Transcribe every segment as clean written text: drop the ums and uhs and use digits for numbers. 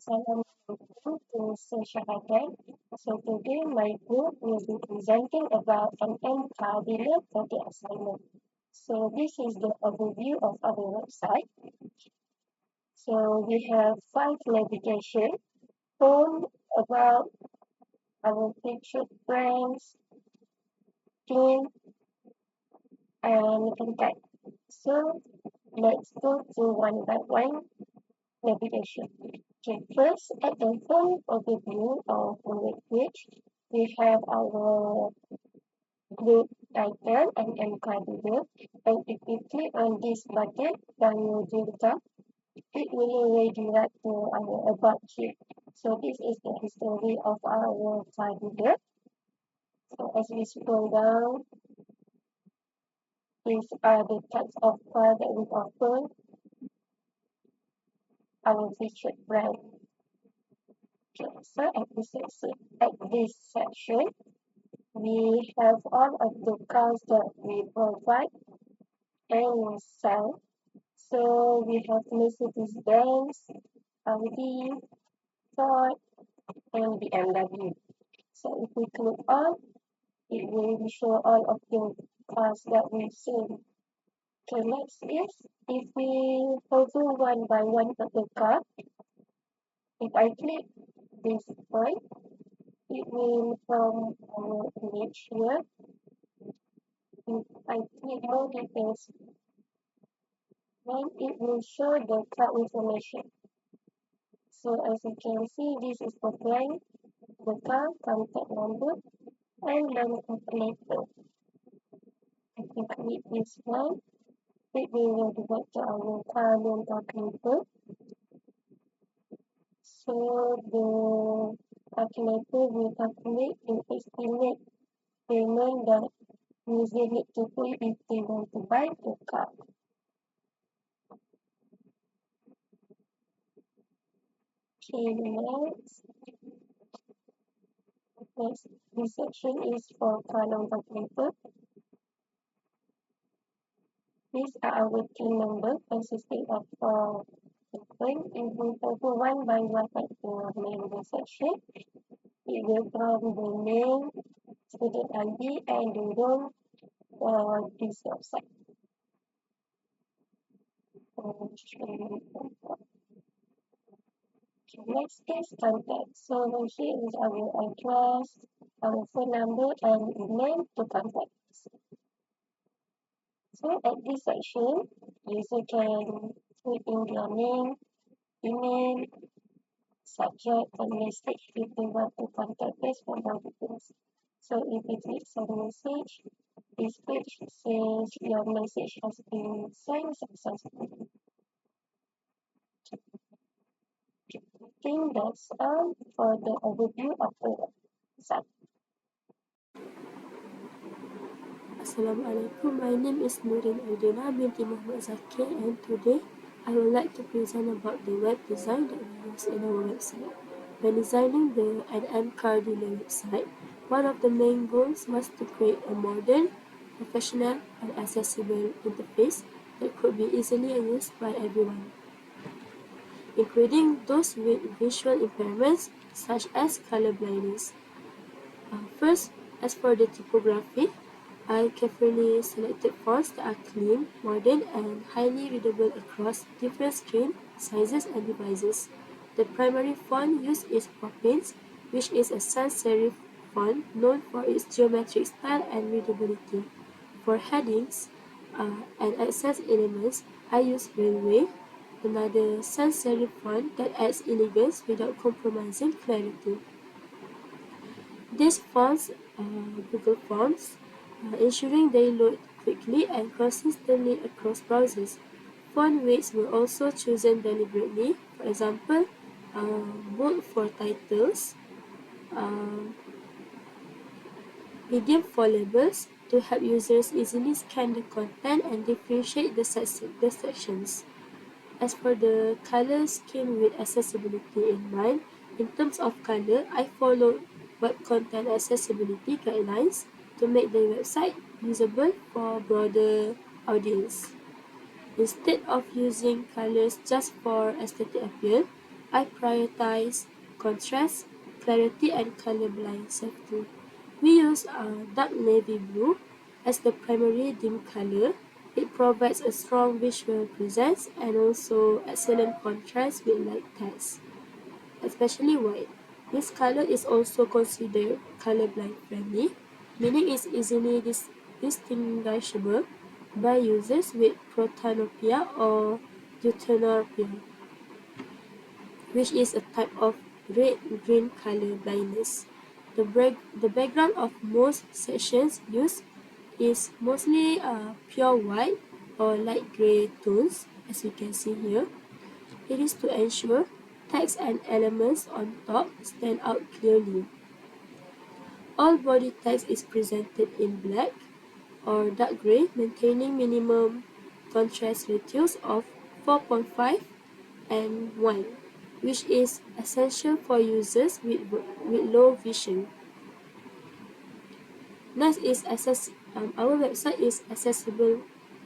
Assalamualaikum to Social Hacker. So today my group will be presenting about an cardinal for the assignment. So this is the overview of our website. So we have 5 navigation, home, about, our featured brands, team, and contact. So let's go to one by one navigation. Okay, first at the home overview of the web page, we have our group title and encoded, and if we click on this button download data, it will redirect to our about here. So this is the history of our candidate. So as we scroll down, these are the types of card that we offer, our featured brand. Okay, so at this section, we have all of the cars that we provide and sell. So we have Mercedes-Benz, Audi, Ford, and BMW. So if we click on, it will show all of the cars that we sell. Okay, next is, if we hover one by one of the car, if I click this point, it will from our image here. If I click more details, then it will show the car information. So as you can see, this is the brand, the car, contact number, and then calculator. If we click this one, it will revert to our car loan calculator. So the calculator will calculate the estimate payment that user need to pay if they want to buy the car. Okay, next, this section is for car loan calculator. These are our team members consisting of 4 people. If we go one by one at the member section, it will from the name, student ID, and the role for this website. Next is contact. So here is our address, our phone number, and email to contact us. So at this section, user can put in their name, email, subject, and message if they want to contact us for more details. So if you click send message, this page says your message has been sent successfully. I think that's all for the overview of the website. Assalamualaikum, my name is Nurin Aldina binti Muhammad Zakir, and today I would like to present about the web design that we use in our website. When designing an M-Car dealer website, one of the main goals was to create a modern, professional, and accessible interface that could be easily used by everyone, including those with visual impairments such as color blindness. First, as for the typography, I carefully selected fonts that are clean, modern, and highly readable across different screen sizes and devices. The primary font used is Poppins, which is a sans serif font known for its geometric style and readability. For headings and access elements, I use Railway, another sans serif font that adds elegance without compromising clarity. These fonts Google Fonts, ensuring they load quickly and consistently across browsers. Font weights were also chosen deliberately, for example, bold for titles, uh, medium for labels to help users easily scan the content and differentiate the sections. As for the color scheme with accessibility in mind, in terms of color, I followed web content accessibility guidelines to make the website usable for broader audience. Instead of using colors just for aesthetic appeal, I prioritize contrast, clarity, and colorblind safety. We use dark navy blue as the primary dim color. It provides a strong visual presence and also excellent contrast with light text, especially white. This color is also considered colorblind friendly, meaning it's easily distinguishable by users with protanopia or deuteranopia, which is a type of red-green color blindness. The background of most sections used is mostly pure white or light gray tones, as you can see here. It is to ensure text and elements on top stand out clearly. All body text is presented in black or dark gray, maintaining minimum contrast ratios of 4.5 and 1, which is essential for users with low vision. Next is our website is accessible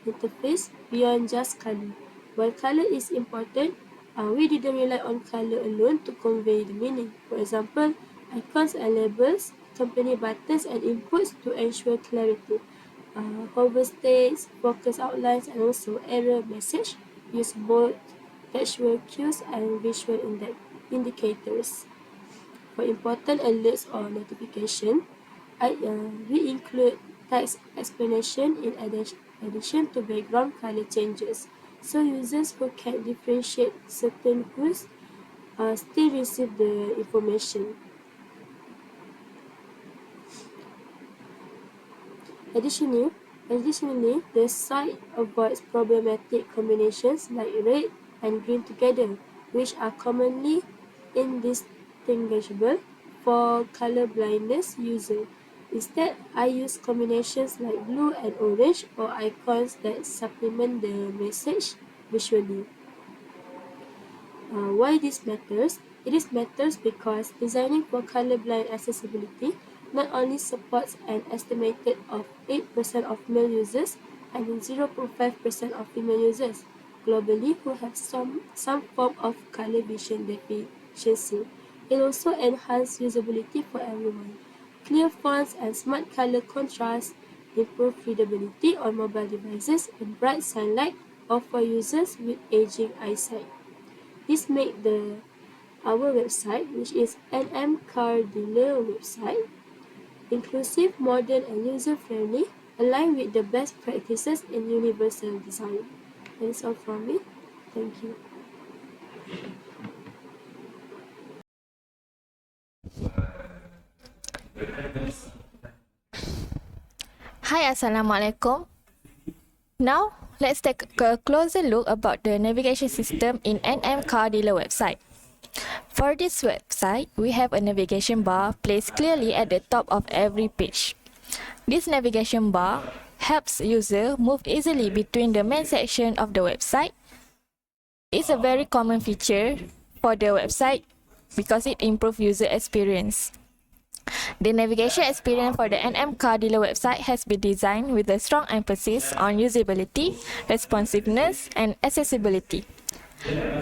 interface beyond just color. While color is important, we didn't rely on color alone to convey the meaning. For example, icons and labels, company buttons and inputs to ensure clarity. Hover states, focus outlines, and also error message use both textual cues and visual indicators. For important alerts or notification, we include text explanation in addition to background color changes, so users who can differentiate certain hues still receive the information. Additionally, the site avoids problematic combinations like red and green together, which are commonly indistinguishable for color blindness users. Instead, I use combinations like blue and orange or icons that supplement the message visually. Why this matters? It is matters because designing for colorblind accessibility not only supports an estimated of 8% of male users and 0.5% of female users globally who have some form of color vision deficiency. It also enhances usability for everyone. Clear fonts and smart color contrast improve readability on mobile devices, and bright sunlight offer users with aging eyesight. This makes our website, which is NM Car Dealer website, inclusive, modern, and user-friendly, aligned with the best practices in universal design. That's all from me. Thank you. Hi, Assalamualaikum. Now, let's take a closer look about the navigation system in NM Car Dealer website. For this website, we have a navigation bar placed clearly at the top of every page. This navigation bar helps user move easily between the main section of the website. It's a very common feature for the website because it improves user experience. The navigation experience for the NM Car Dealer website has been designed with a strong emphasis on usability, responsiveness, and accessibility.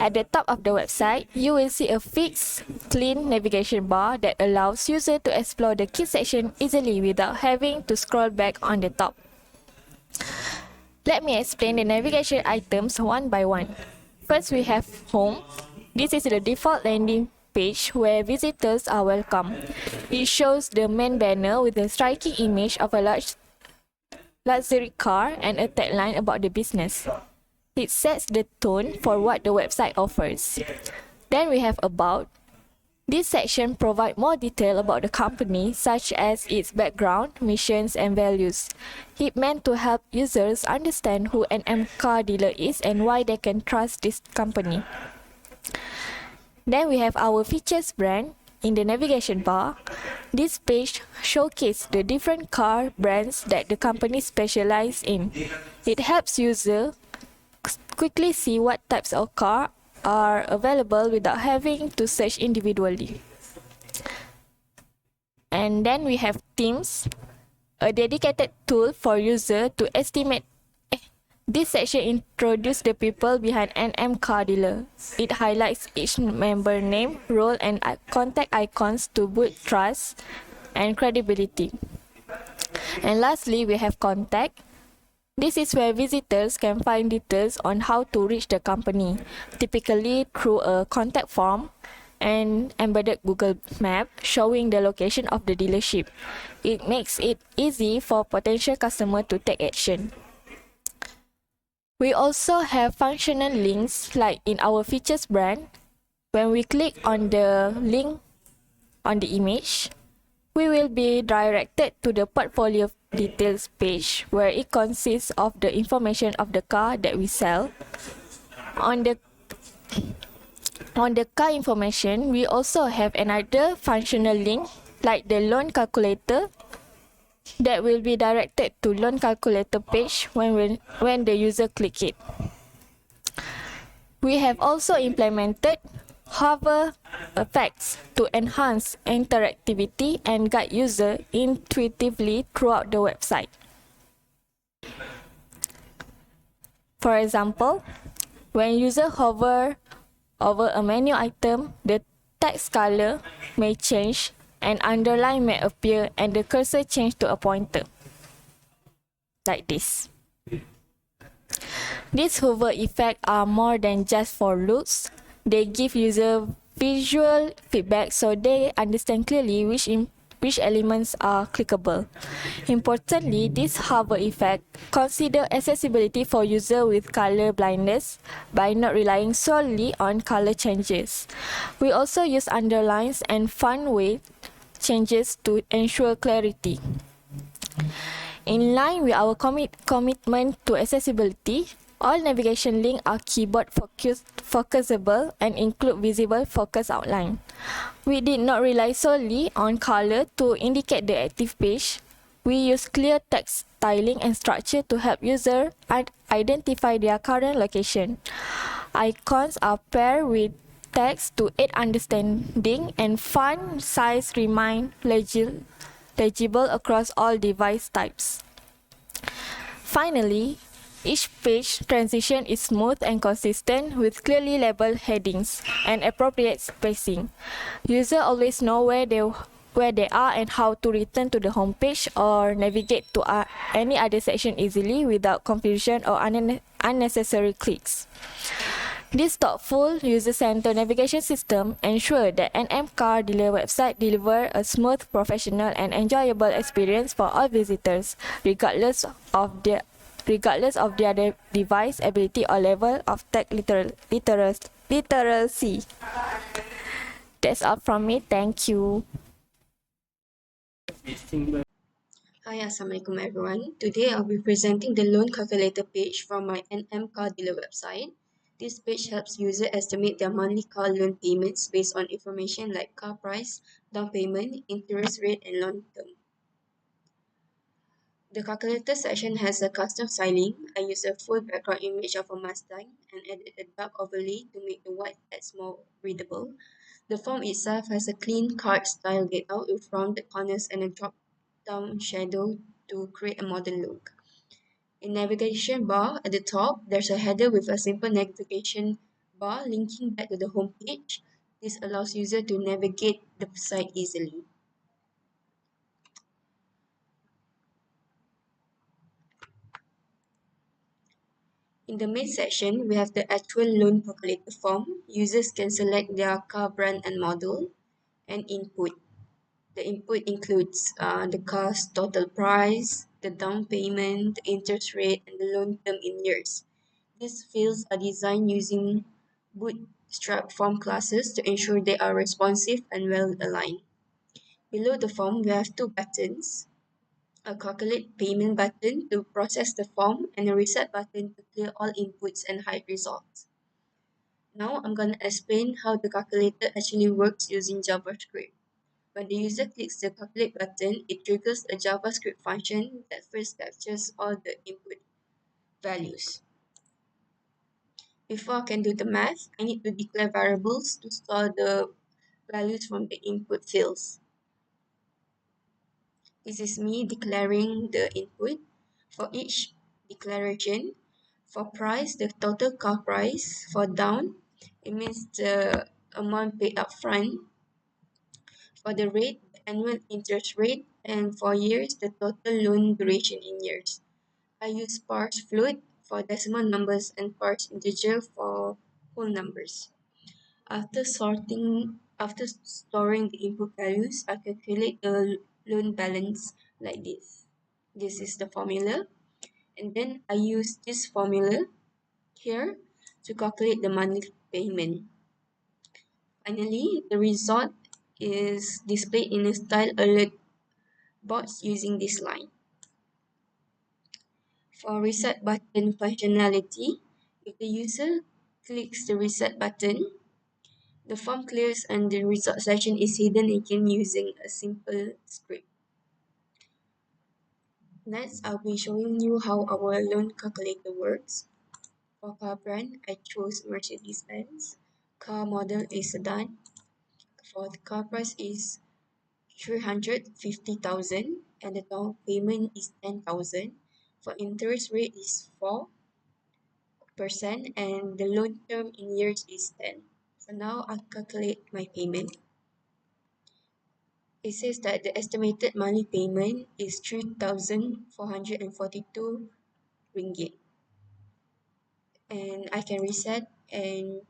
At the top of the website, you will see a fixed, clean navigation bar that allows users to explore the key section easily without having to scroll back on the top. Let me explain the navigation items one by one. First, we have Home. This is the default landing page where visitors are welcome. It shows the main banner with a striking image of a large luxury car and a tagline about the business. It sets the tone for what the website offers. Then we have About. This section provides more detail about the company, such as its background, missions, and values. It meant to help users understand who NM Car Dealer is and why they can trust this company. Then we have our features brand. In the navigation bar, this page showcases the different car brands that the company specializes in. It helps users quickly see what types of car are available without having to search individually. And then we have Themes, a dedicated tool for users to estimate This section introduces the people behind NM Car Dealer. It highlights each member name, role, and contact icons to boost trust and credibility. And lastly, we have contact. This is where visitors can find details on how to reach the company, typically through a contact form and embedded Google Map showing the location of the dealership. It makes it easy for potential customers to take action. We also have functional links like in our features brand. When we click on the link on the image, we will be directed to the portfolio details page where it consists of the information of the car that we sell. On the car information, we also have another functional link like the loan calculator that will be directed to loan calculator page when the user click it. We have also implemented hover effects to enhance interactivity and guide user intuitively throughout the website. For example, when user hover over a menu item, the text color may change, an underline may appear, and the cursor change to a pointer. Like this. These hover effects are more than just for looks. They give user visual feedback so they understand clearly which elements are clickable. Importantly, this hover effect consider accessibility for user with color blindness by not relying solely on color changes. We also use underlines and font weight changes to ensure clarity. In line with our commitment to accessibility, all navigation links are keyboard focusable and include visible focus outline. We did not rely solely on color to indicate the active page. We use clear text styling and structure to help users identify their current location. Icons are paired with text to aid understanding, and font size remain legible across all device types. Finally, each page transition is smooth and consistent with clearly labeled headings and appropriate spacing. Users always know where they are and how to return to the home page or navigate to any other section easily without confusion or unnecessary clicks. This thoughtful, user-centered navigation system ensures that NM Car Dealer website delivers a smooth, professional, and enjoyable experience for all visitors, regardless of their device ability or level of tech literacy. That's all from me. Thank you. Hi, Assalamualaikum everyone. Today I'll be presenting the loan calculator page from my NM Car Dealer website. This page helps users estimate their monthly car loan payments based on information like car price, down payment, interest rate, and loan term. The calculator section has a custom styling. I use a full background image of a Mustang and added a dark overlay to make the white text more readable. The form itself has a clean card style layout with rounded corners and a drop-down shadow to create a modern look. In navigation bar at the top, there's a header with a simple navigation bar linking back to the home page. This allows users to navigate the site easily. In the main section, we have the actual loan calculator form. Users can select their car brand and model and input. The input includes the car's total price, the down payment, the interest rate, and the loan term in years. These fields are designed using Bootstrap form classes to ensure they are responsive and well aligned. Below the form, we have two buttons: a calculate payment button to process the form, and a reset button to clear all inputs and hide results. Now I'm going to explain how the calculator actually works using JavaScript. When the user clicks the calculate button, it triggers a JavaScript function that first captures all the input values. Before I can do the math, I need to declare variables to store the values from the input fields. This is me declaring the input. For each declaration, For price, the total car price. For down, it means the amount paid upfront. For the rate, the annual interest rate, and for years, the total loan duration in years. I use parse float for decimal numbers and parse integer for whole numbers. After storing the input values, I calculate the loan balance like this. This is the formula, and then I use this formula here to calculate the monthly payment. Finally, the result is displayed in a style alert box using this line. For reset button functionality, if the user clicks the reset button, the form clears and the result section is hidden again using a simple script. Next, I'll be showing you how our loan calculator works. For car brand, I chose Mercedes-Benz. Car model is sedan. For the car price is 350,000 and the down payment is 10,000. For interest rate is 4% and the loan term in years is 10. So now I'll calculate my payment. It says that the estimated monthly payment is 3,442 ringgit. And I can reset and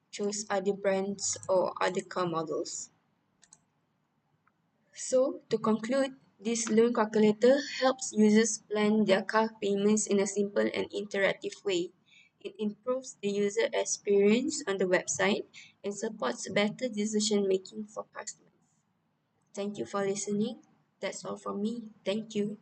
choose other brands or other car models. So to conclude, this loan calculator helps users plan their car payments in a simple and interactive way. It improves the user experience on the website and supports better decision making for customers. Thank you for listening. That's all from me. Thank you.